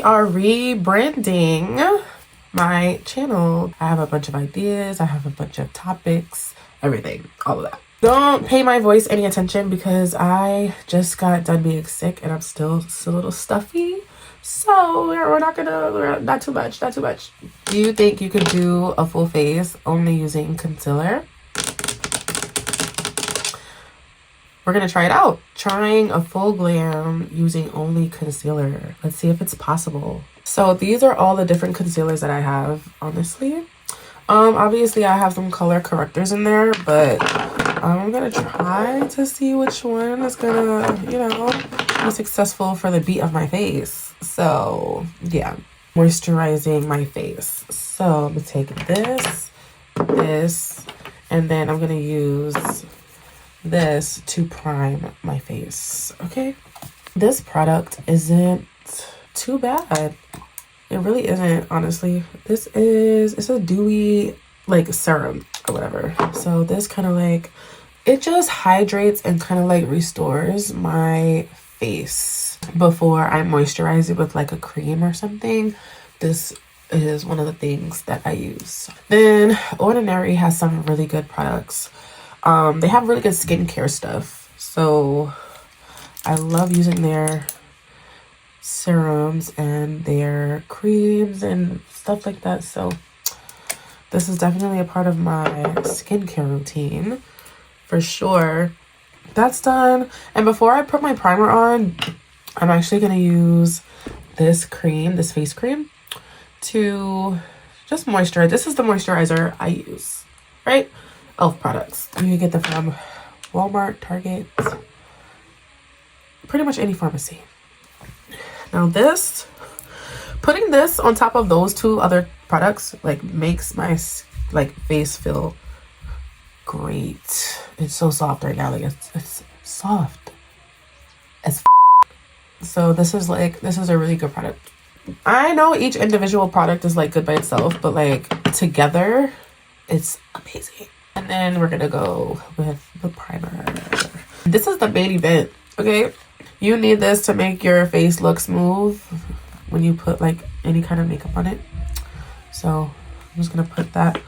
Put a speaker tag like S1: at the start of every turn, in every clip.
S1: are rebranding my channel. I have a bunch of ideas, I have a bunch of topics, everything, all of that. Don't pay my voice any attention because I just got done being sick and I'm still a little stuffy. So we're not too much. Do you think you could do a full face only using concealer? We're gonna try it out. Trying a full glam using only concealer. Let's see if it's possible. So these are all the different concealers that I have, honestly. Obviously I have some color correctors in there, but I'm gonna try to see which one is gonna, you know, be successful for the beat of my face. So yeah, moisturizing my face. So I'm gonna take this, and then I'm gonna use this to prime my face. Okay, this product isn't too bad. It really isn't, honestly. It's a dewy like serum or whatever. So this kind of like, it just hydrates and kind of like restores my face before I moisturize it with like a cream or something. This is one of the things that I use. Then Ordinary has some really good products. They have really good skincare stuff. So I love using their serums and their creams and stuff like that. So this is definitely a part of my skincare routine for sure. That's done. And before I put my primer on, I'm actually going to use this cream, this face cream, to just moisturize. This is the moisturizer I use, right? Elf products. You can get them from Walmart, Target, pretty much any pharmacy. Now this, putting this on top of those two other products like makes my like face feel great. It's so soft right now. Like it's soft as so this is a really good product. I know each individual product is like good by itself, but like together it's amazing. And then we're gonna go with the primer. This is the main event, okay? You need this to make your face look smooth when you put like any kind of makeup on it. So I'm just gonna put that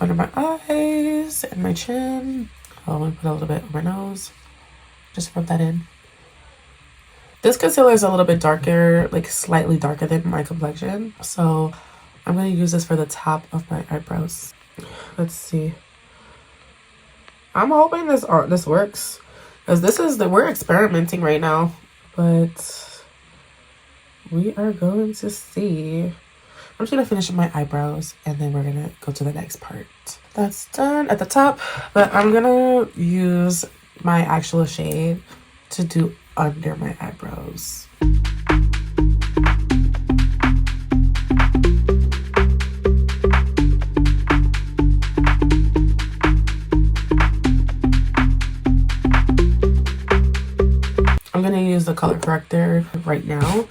S1: under my eyes and my chin. Oh, I'm gonna put a little bit on my nose. Just rub that in. This concealer is a little bit darker, like slightly darker than my complexion. So I'm gonna use this for the top of my eyebrows. Let's see. I'm hoping this works. Because we're experimenting right now, but we are going to see. I'm just gonna finish my eyebrows and then we're gonna go to the next part. That's done at the top, but I'm gonna use my actual shade to do under my eyebrows. I'm gonna use the color corrector right now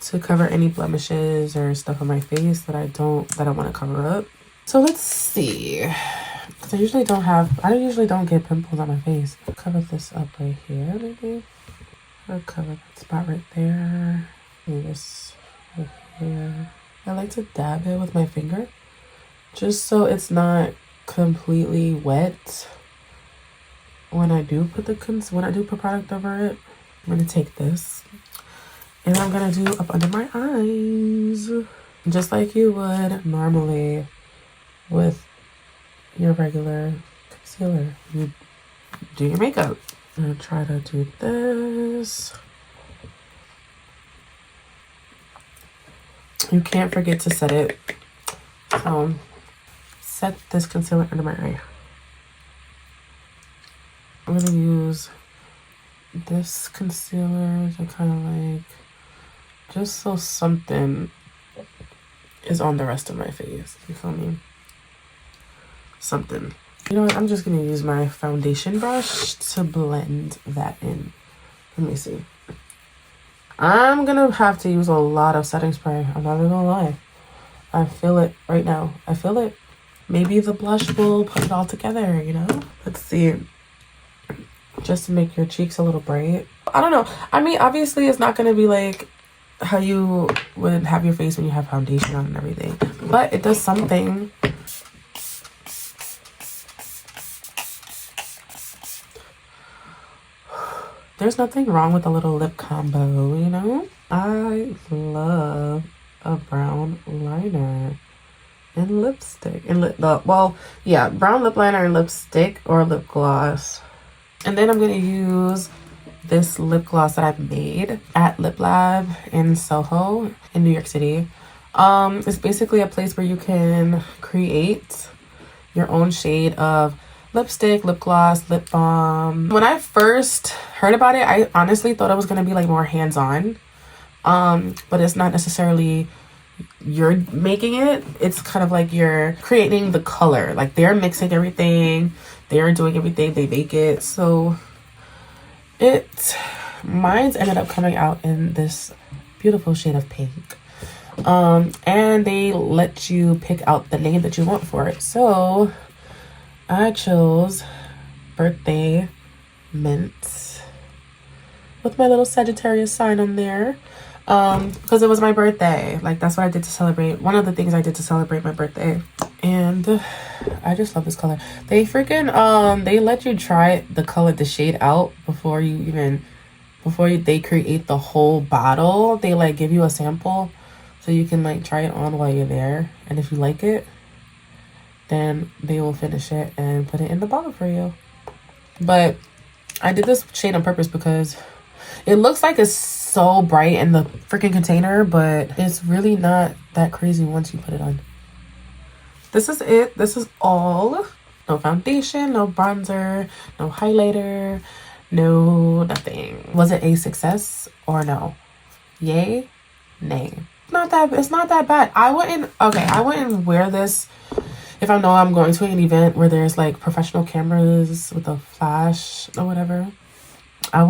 S1: to cover any blemishes or stuff on my face that I don't want to cover up. So let's see. Because I usually don't get pimples on my face. I'll cover this up right here, maybe. I'll cover that spot right there. Maybe this right here. I like to dab it with my finger, just so it's not completely wet when I do put product over it. I'm gonna take this and I'm gonna do up under my eyes, just like you would normally with your regular concealer. You do your makeup. I'm gonna try to do this. You can't forget to set it. So set this concealer under my eye. I'm gonna use this concealer to kind of like, just so something is on the rest of my face. You feel me? Something. You know what? I'm just gonna use my foundation brush to blend that in. Let me see. I'm gonna have to use a lot of setting spray. I'm not even gonna lie. I feel it right now. I feel it. Maybe the blush will put it all together, you know? Let's see. Just to make your cheeks a little bright. I don't know. I mean, obviously it's not gonna be like how you would have your face when you have foundation on and everything. But it does something. There's nothing wrong with a little lip combo, you know? I love a brown liner and lipstick. And well, yeah, brown lip liner and lipstick or lip gloss. And then I'm going to use this lip gloss that I've made at Lip Lab in Soho in New York City. It's basically a place where you can create your own shade of lipstick, lip gloss, lip balm. When I first heard about it, I honestly thought it was going to be like more hands-on. But it's not necessarily you're making it. It's kind of like you're creating the color. Like they're mixing everything, they're doing everything, they make it. So mine's ended up coming out in this beautiful shade of pink. And they let you pick out the name that you want for it. So I chose Birthday Mint with my little Sagittarius sign on there. Because it was my birthday. Like that's what I did to celebrate. One of the things I did to celebrate my birthday. And I just love this color. They freaking they let you try the shade out before they create the whole bottle. They like give you a sample so you can like try it on while you're there. And if you like it, then they will finish it and put it in the bottle for you. But I did this shade on purpose because it looks like it's so bright in the freaking container, but it's really not that crazy once you put it on. This is it. This is all. No foundation, no bronzer, no highlighter, no nothing. Was it a success or no? Yay? Nay. It's not that bad. I wouldn't wear this if I know I'm going to an event where there's like professional cameras with a flash or whatever. I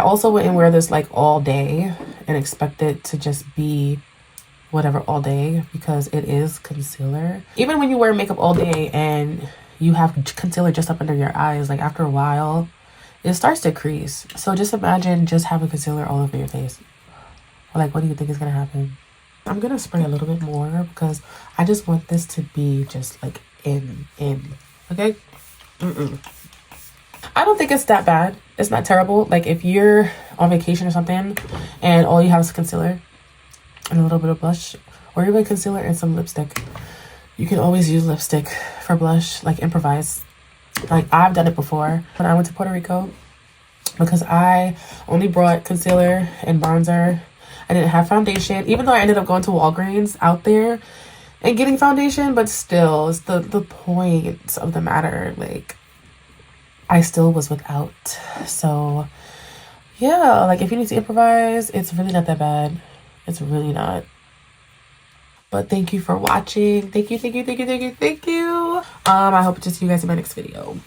S1: also wouldn't wear this like all day and expect it to just be whatever all day, because it is concealer. Even when you wear makeup all day and you have concealer just up under your eyes, like after a while it starts to crease. So just imagine just having concealer all over your face. Like, what do you think is gonna happen? I'm gonna spray a little bit more because I just want this to be just like in okay. I don't think it's that bad. It's not terrible. Like if you're on vacation or something and all you have is concealer and a little bit of blush, or even concealer and some lipstick, you can always use lipstick for blush, like improvise. Like I've done it before when I went to Puerto Rico, because I only brought concealer and bronzer. I didn't have foundation, even though I ended up going to Walgreens out there and getting foundation, but still, it's the point of the matter. Like I still was without. So yeah, like if you need to improvise, it's really not that bad. It's really not. But thank you for watching. Thank you. I hope to see you guys in my next video.